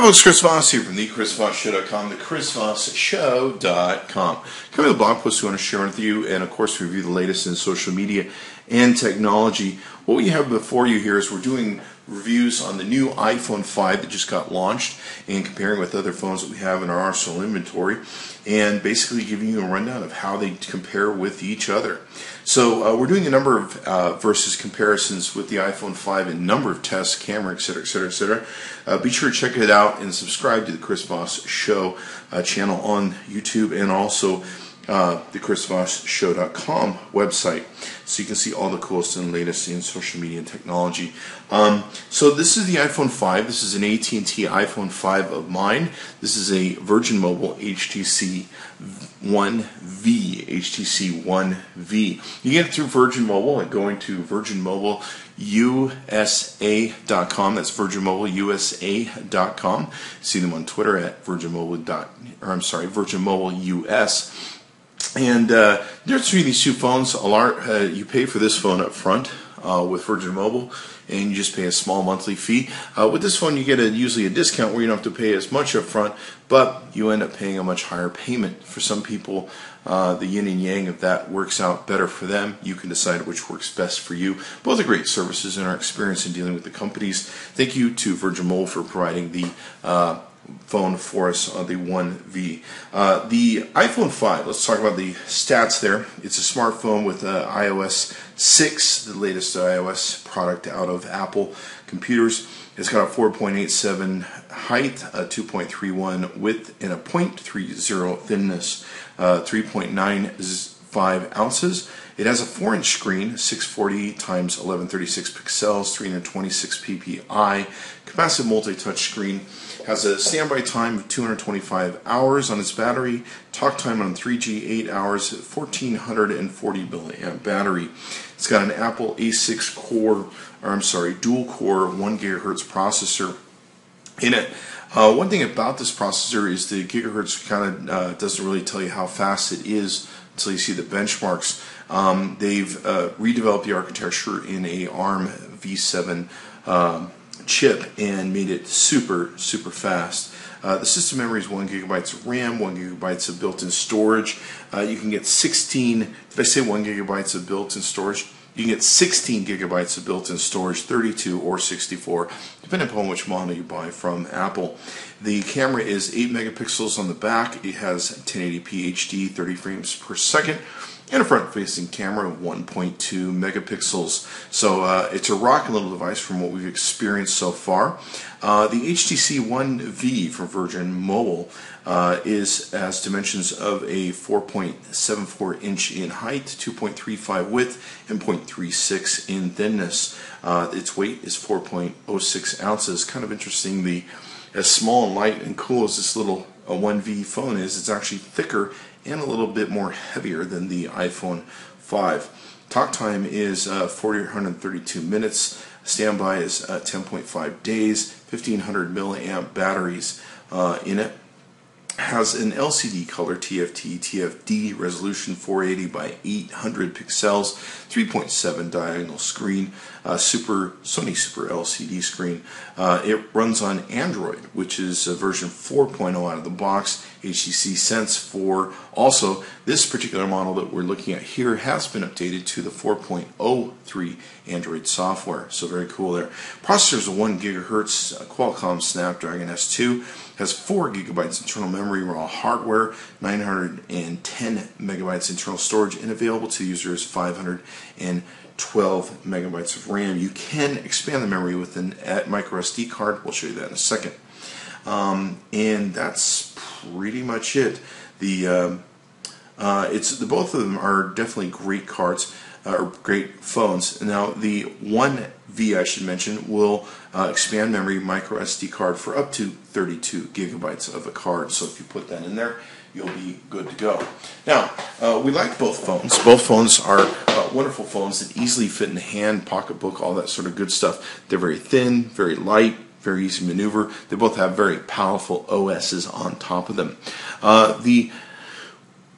folks, Chris Voss here from the ChrisVossShow.com, the ChrisVossShow.com. Coming to the blog post we want to share with you, and of course review the latest in social media and technology. What we have before you here is we're doing reviews on the new iPhone 5 that just got launched and comparing with other phones that we have in our arsenal inventory, and basically giving you a rundown of how they compare with each other. So we're doing a number of versus comparisons with the iPhone 5 and number of tests, camera, etc., etc., etc. Be sure to check it out and subscribe to the Chris Voss Show channel on YouTube, and also the ChrisVossShow.com website, so you can see all the coolest and latest in social media and technology. So this is the iPhone 5. This is an AT&T iPhone 5 of mine. This is a Virgin Mobile HTC One V. HTC One V. You get it through Virgin Mobile and going to virginmobileusa.com. That's virginmobileusa.com. See them on Twitter at virginmobileus. And the difference between these two phones, you pay for this phone up front with Virgin Mobile, and you just pay a small monthly fee. With this phone, you get usually a discount where you don't have to pay as much up front, but you end up paying a much higher payment. For some people, the yin and yang of that works out better for them. You can decide which works best for you. Both are great services in our experience in dealing with the companies. Thank you to Virgin Mobile for providing the phone for us on the One V. The iPhone 5, let's talk about the stats there. It's a smartphone with iOS 6, the latest iOS product out of Apple computers. It's got a 4.87 height, a 2.31 width, and a 0.30 thickness, 3.95 ounces. It has a 4-inch screen, 640 x 1136 pixels, 326 ppi, capacitive multi-touch screen. Has a standby time of 225 hours on its battery. Talk time on 3G 8 hours, 1440 milliamp battery. It's got an Apple A6 dual core 1 gigahertz processor in it. One thing about this processor is the gigahertz kind of doesn't really tell you how fast it is until you see the benchmarks. They've redeveloped the architecture in a ARM v7 chip and made it super fast. The system memory is 1 gigabyte of RAM, 1 gigabyte of built-in storage. You can get 16, did I say 1 gigabyte of built-in storage? You can get 16 gigabytes of built-in storage, 32 or 64, depending upon which model you buy from Apple. The camera is 8 megapixels on the back. It has 1080p HD, 30 frames per second, and a front-facing camera of 1.2 megapixels. So it's a rocking little device from what we've experienced so far. The HTC One V from Virgin Mobile has dimensions of a 4.74 inch in height, 2.35 width, and 0.36 in thickness. Its weight is 4.06 ounces. Kind of interesting, as small and light and cool as this little One V phone is, it's actually thicker and a little bit more heavier than the iPhone 5. Talk time is 432 minutes. Standby is 10.5 days. 1500 milliamp batteries in it. Has an LCD color TFT/TFD resolution, 480 by 800 pixels, 3.7 diagonal screen, Sony Super LCD screen. It runs on Android, which is version 4.0 out of the box. HTC Sense 4. Also, this particular model that we're looking at here has been updated to the 4.03 Android software, so very cool there. Processor is a 1 gigahertz Qualcomm Snapdragon S2. Has 4 gigabytes internal memory, raw hardware, 910 megabytes internal storage, and available to users 512 megabytes of RAM. You can expand the memory with a micro SD card. We'll show you that in a second. And that's pretty much it. Both of them are definitely great cards, or great phones. Now the One V, I should mention, will expand memory micro SD card for up to 32 gigabytes of a card. So if you put that in there, you'll be good to go. Now, we like both phones. Both phones are wonderful phones that easily fit in the hand, pocketbook, all that sort of good stuff. They're very thin, very light, very easy to maneuver. They both have very powerful OSs on top of them.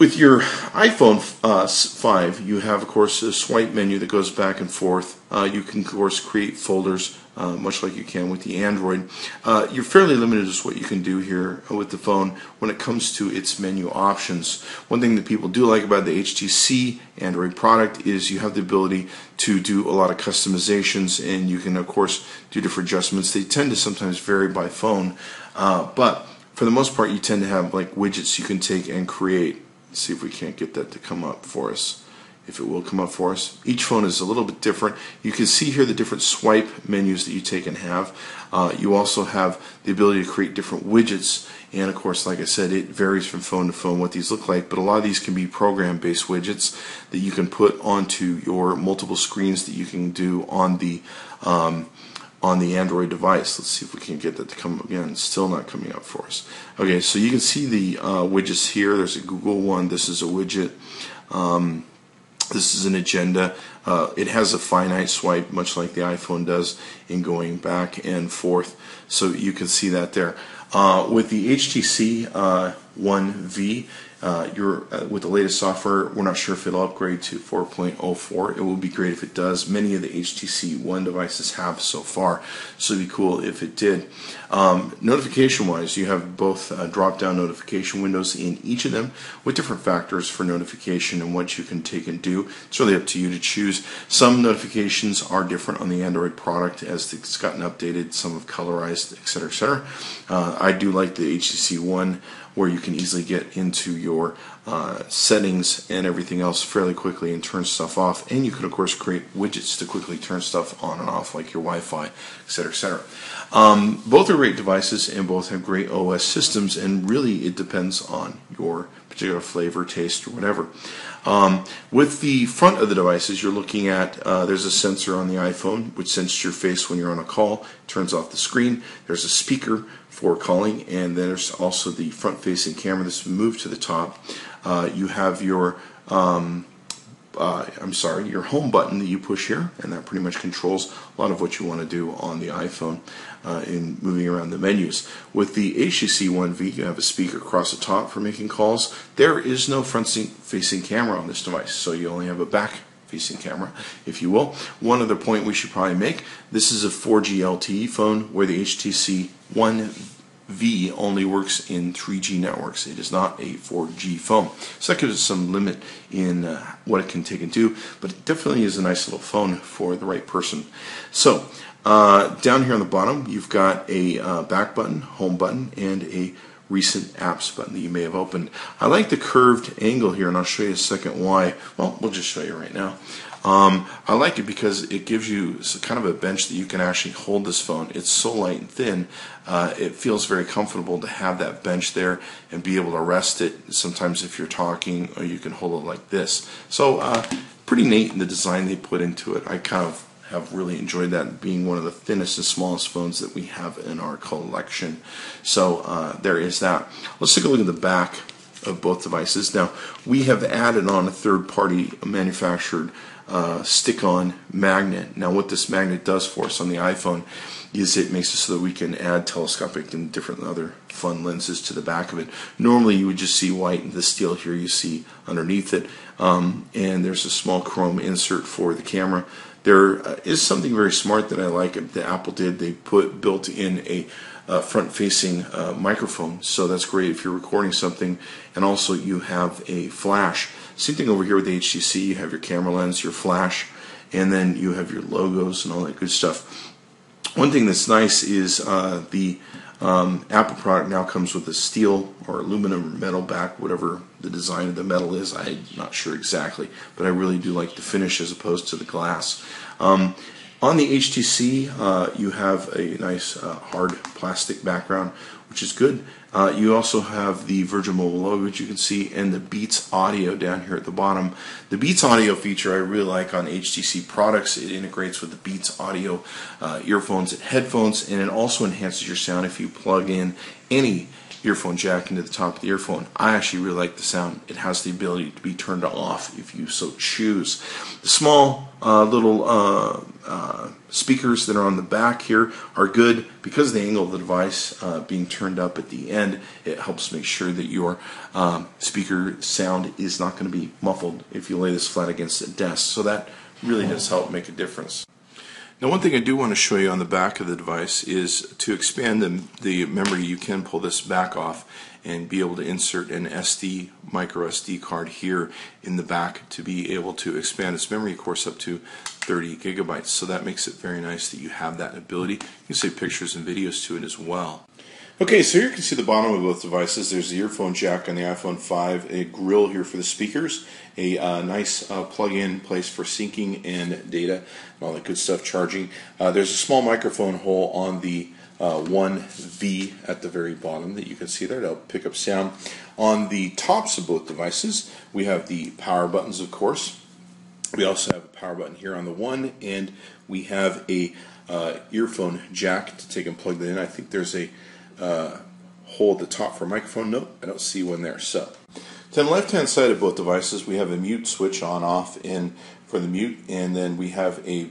With your iPhone 5, you have, of course, a swipe menu that goes back and forth. You can, of course, create folders much like you can with the Android. You're fairly limited as what you can do here with the phone when it comes to its menu options. One thing that people do like about the HTC Android product is you have the ability to do a lot of customizations, and you can of course do different adjustments. They tend to sometimes vary by phone, but for the most part you tend to have like widgets you can take and create. Let's see if we can't get that to come up for us. If it will come up for us. Each phone is a little bit different. You can see here the different swipe menus that you take and have. You also have the ability to create different widgets, and of course, like I said, it varies from phone to phone what these look like, but a lot of these can be program-based widgets that you can put onto your multiple screens that you can do on the Android device. Let's see if we can get that to come up again. It's still not coming up for us. Okay, so you can see the widgets here. There's a Google one. This is a widget. This is an agenda. It has a finite swipe, much like the iPhone does, in going back and forth. So you can see that there. With the HTC One V, with the latest software, we're not sure if it'll upgrade to 4.04. It will be great if it does. Many of the HTC One devices have so far, so it'd be cool if it did. Notification-wise, you have both drop-down notification windows in each of them with different factors for notification and what you can take and do. It's really up to you to choose. Some notifications are different on the Android product as it's gotten updated. Some have colorized, etc., etc. I do like the HTC One, where you can easily get into your settings and everything else fairly quickly and turn stuff off. And you can, of course, create widgets to quickly turn stuff on and off, like your Wi-Fi, etc., etc. Both are great devices, and both have great OS systems, and really it depends on your particular flavor, taste, or whatever. With the front of the devices, you're looking at, there's a sensor on the iPhone which senses your face when you're on a call, turns off the screen. There's a speaker for calling, and then there's also the front-facing camera that's moved to the top. You have your your home button that you push here, and that pretty much controls a lot of what you want to do on the iPhone in moving around the menus. With the HTC One V, you have a speaker across the top for making calls. There is no front-facing camera on this device, so you only have a back-facing camera, if you will. One other point we should probably make, this is a 4G LTE phone, where the HTC One V only works in 3G networks. It is not a 4G phone. So that gives us some limit in what it can take and do, but it definitely is a nice little phone for the right person. So down here on the bottom, you've got a back button, home button, and a recent apps button that you may have opened. I like the curved angle here, and I'll show you in a second why. Well, we'll just show you right now. I like it because it gives you kind of a bench that you can actually hold this phone. It's so light and thin, it feels very comfortable to have that bench there and be able to rest it. Sometimes if you're talking, or you can hold it like this. So pretty neat in the design they put into it. I kind of have really enjoyed that, being one of the thinnest and smallest phones that we have in our collection. So there is that. Let's take a look at the back of both devices. Now, we have added on a third-party manufactured stick-on magnet. Now, what this magnet does for us on the iPhone is it makes it so that we can add telescopic and different other fun lenses to the back of it. Normally, you would just see white, and the steel here you see underneath it. And there's a small chrome insert for the camera. There is something very smart that I like that Apple did. They built in a front-facing microphone, so that's great if you're recording something, and also you have a flash. Same thing over here with the HTC. You have your camera lens, your flash, and then you have your logos and all that good stuff. One thing that's nice is the Apple product now comes with a steel or aluminum or metal back, whatever the design of the metal is. I'm not sure exactly, but I really do like the finish as opposed to the glass. On the HTC, you have a nice hard plastic background, which is good. You also have the Virgin Mobile logo, which you can see, and the Beats audio down here at the bottom. The Beats audio feature I really like on HTC products. It integrates with the Beats audio earphones and headphones, and it also enhances your sound if you plug in any earphone jack into the top of the earphone. I actually really like the sound. It has the ability to be turned off if you so choose. The small little speakers that are on the back here are good because of the angle of the device being turned up at the end. It helps make sure that your speaker sound is not going to be muffled if you lay this flat against a desk. So that really does help make a difference. Now, one thing I do want to show you on the back of the device is to expand the memory. You can pull this back off and be able to insert an micro SD card here in the back to be able to expand its memory, of course, up to 30 gigabytes. So that makes it very nice that you have that ability. You can save pictures and videos to it as well. Okay, so here you can see the bottom of both devices. There's the earphone jack on the iPhone 5, a grill here for the speakers, a nice plug-in place for syncing and data, and all that good stuff, charging. There's a small microphone hole on the One V at the very bottom that you can see there to help pick up sound. On the tops of both devices, we have the power buttons, of course. We also have a power button here on the One, and we have a earphone jack to take and plug that in. I think there's a hole at the top for a microphone. Nope, I don't see one there. So on the left hand side of both devices, we have a mute switch on off and for the mute, and then we have a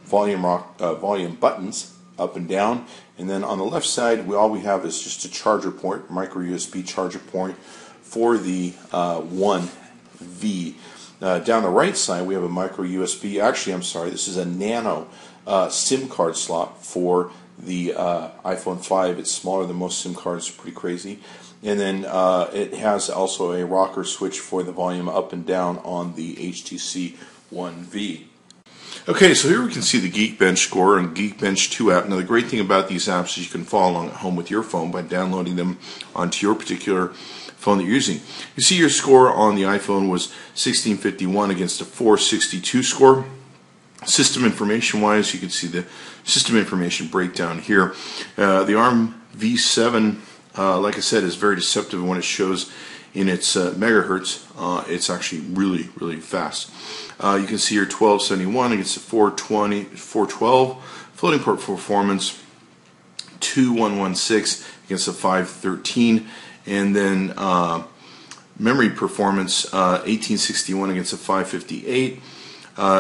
volume buttons up and down, and then on the left side all we have is just a charger port, micro USB charger point for the One V. Down the right side we have a micro USB, actually I'm sorry, this is a nano SIM card slot for the iPhone 5. It's smaller than most SIM cards, pretty crazy. And then it has also a rocker switch for the volume up and down on the HTC One V. Okay, so here we can see the Geekbench score and Geekbench 2 app. Now the great thing about these apps is you can follow along at home with your phone by downloading them onto your particular phone that you're using. You see your score on the iPhone was 1651 against a 462 score. System information wise, you can see the system information breakdown here. The ARM V7, like I said, is very deceptive when it shows in its megahertz. It's actually really, really fast. You can see here 1271 against a 412. Floating point performance 2116 against a 513. And then memory performance 1861 against a 558.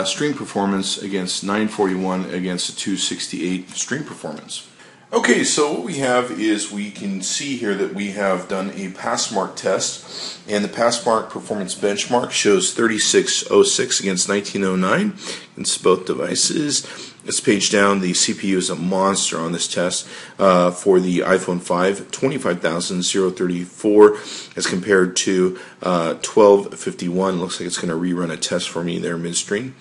Stream performance against 941 against a 268 stream performance. Okay, so what we have is we can see here that we have done a passmark test, and the passmark performance benchmark shows 3606 against 1909 against both devices. This page down, the CPU is a monster on this test. For the iPhone 5, 25,034 as compared to 1251. Looks like it's going to rerun a test for me there midstream.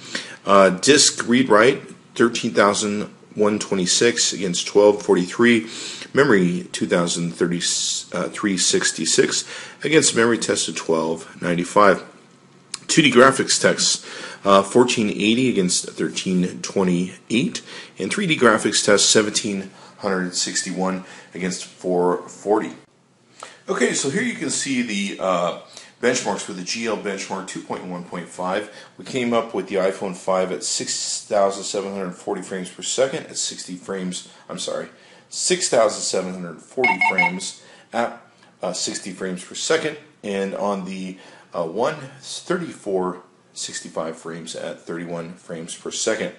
Disk read-write, 13,126 against 1243. Memory 2,033.66 against memory test of 1295. 2D graphics tests 1480 against 1328, and 3D graphics test 1761 against 440. Okay, so here you can see the benchmarks for the GL benchmark 2.1.5. We came up with the iPhone 5 at 6,740 frames per second at 6,740 frames at 60 frames per second, and on the One 6465 frames at 31 frames per second.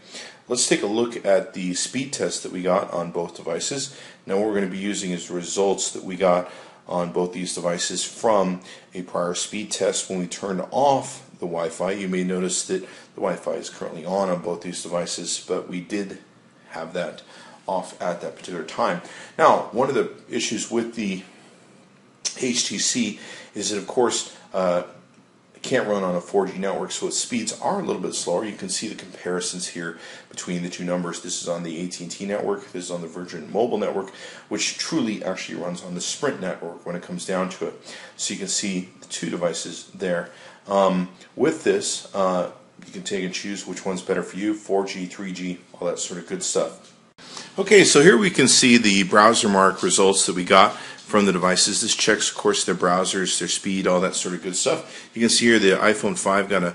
Let's take a look at the speed test that we got on both devices. Now what we're going to be using is the results that we got on both these devices from a prior speed test when we turned off the Wi-Fi. You may notice that the Wi-Fi is currently on both these devices, but we did have that off at that particular time. Now, one of the issues with the HTC is that, of course, it can't run on a 4G network, so its speeds are a little bit slower. You can see the comparisons here between the two numbers. This is on the AT&T network, this is on the Virgin Mobile network, which truly actually runs on the Sprint network when it comes down to it. So you can see the two devices there. With this, you can take and choose which one's better for you, 4G, 3G, all that sort of good stuff. Okay, so here we can see the browser mark results that we got from the devices. This checks, of course, their browsers, their speed, all that sort of good stuff. You can see here the iPhone 5 got a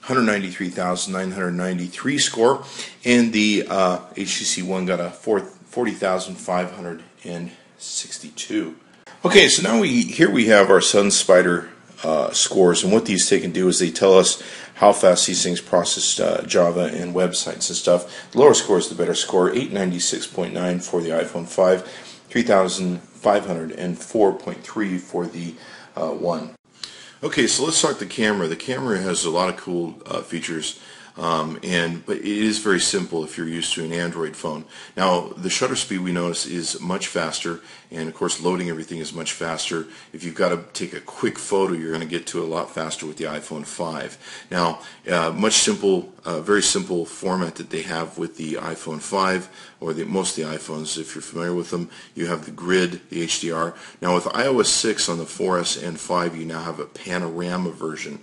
193,993 score, and the HTC One got a 40,562. Okay, so now here we have our Sunspider scores, and what these take and do is they tell us how fast these things process Java and websites and stuff. The lower score is the better score, 896.9 for the iPhone 5, 3,504.3 for the One. Okay, so let's talk the camera. The camera has a lot of cool features. But it is very simple if you're used to an Android phone. Now, the shutter speed we notice is much faster, and of course loading everything is much faster. If you've got to take a quick photo, you're going to get to it a lot faster with the iPhone 5. Now, very simple format that they have with the iPhone 5, or most of the iPhones, if you're familiar with them. You have the grid, the HDR. Now with iOS 6 on the 4S and 5, you now have a Panorama version.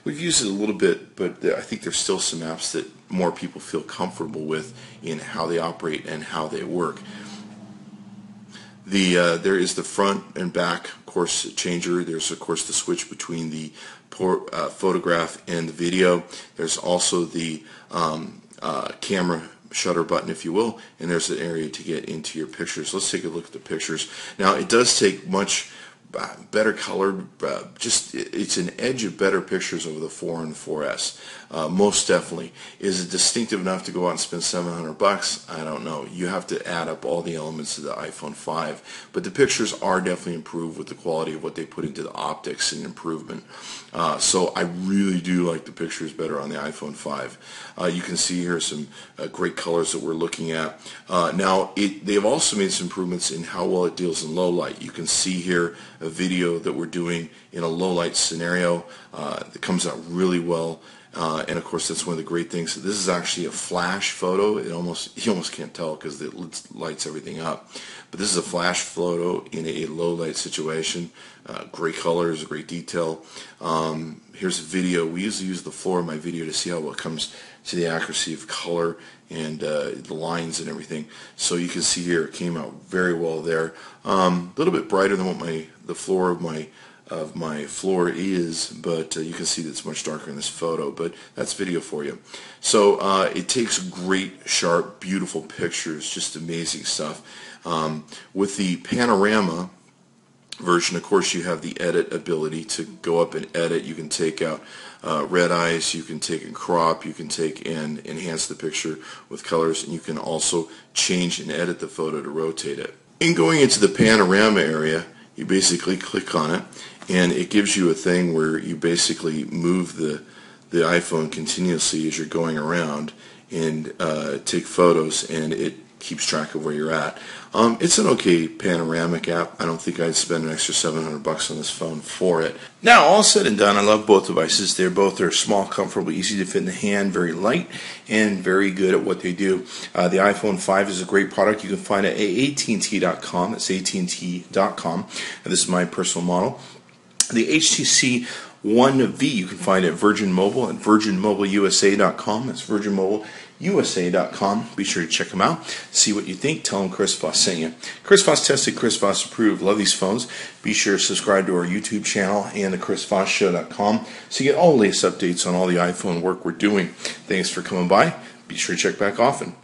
We've used it a little bit, but I think there's still some apps that more people feel comfortable with in how they operate and how they work. There is the front and back, of course, changer. There's, of course, the switch between the photograph and the video. There's also the camera shutter button, if you will, and there's an area to get into your pictures. Let's take a look at the pictures. Now, it does take much better colored, it's an edge of better pictures over the 4 and 4S. Most definitely. Is it distinctive enough to go out and spend $700? I don't know. You have to add up all the elements of the iPhone 5. But the pictures are definitely improved with the quality of what they put into the optics and improvement. So I really do like the pictures better on the iPhone 5. You can see here some great colors that we're looking at. Now, they've also made some improvements in how well it deals in low light. You can see here a video that we're doing in a low light scenario that comes out really well. And of course, that's one of the great things. This is actually a flash photo. You almost can't tell because it lights everything up. But this is a flash photo in a low light situation. Great colors, great detail. Here's a video. We usually use the floor of my video to see how it comes to the accuracy of color and the lines and everything. So you can see here it came out very well there. A little bit brighter than what the floor of my floor is, but you can see that it's much darker in this photo, but that's video for you. So it takes great, sharp, beautiful pictures, just amazing stuff. With the Panorama version, of course, you have the edit ability to go up and edit. You can take out red eyes, you can take and crop, you can take and enhance the picture with colors, and you can also change and edit the photo to rotate it. In going into the Panorama area, you basically click on it, and it gives you a thing where you basically move the iPhone continuously as you're going around and take photos, and it keeps track of where you're at. It's an okay panoramic app. I don't think I'd spend an extra $700 on this phone for it. Now, all said and done, I love both devices. They're small, comfortable, easy to fit in the hand, very light, and very good at what they do. The iPhone 5 is a great product. You can find it at AT&T.com. That's AT&T.com. And this is my personal model. The HTC One V you can find at Virgin Mobile at virginmobileusa.com. That's virginmobileusa.com. Be sure to check them out. See what you think. Tell them Chris Voss sent you. Chris Voss tested, Chris Voss approved. Love these phones. Be sure to subscribe to our YouTube channel and the chrisvossshow.com so you get all the latest updates on all the iPhone work we're doing. Thanks for coming by. Be sure to check back often.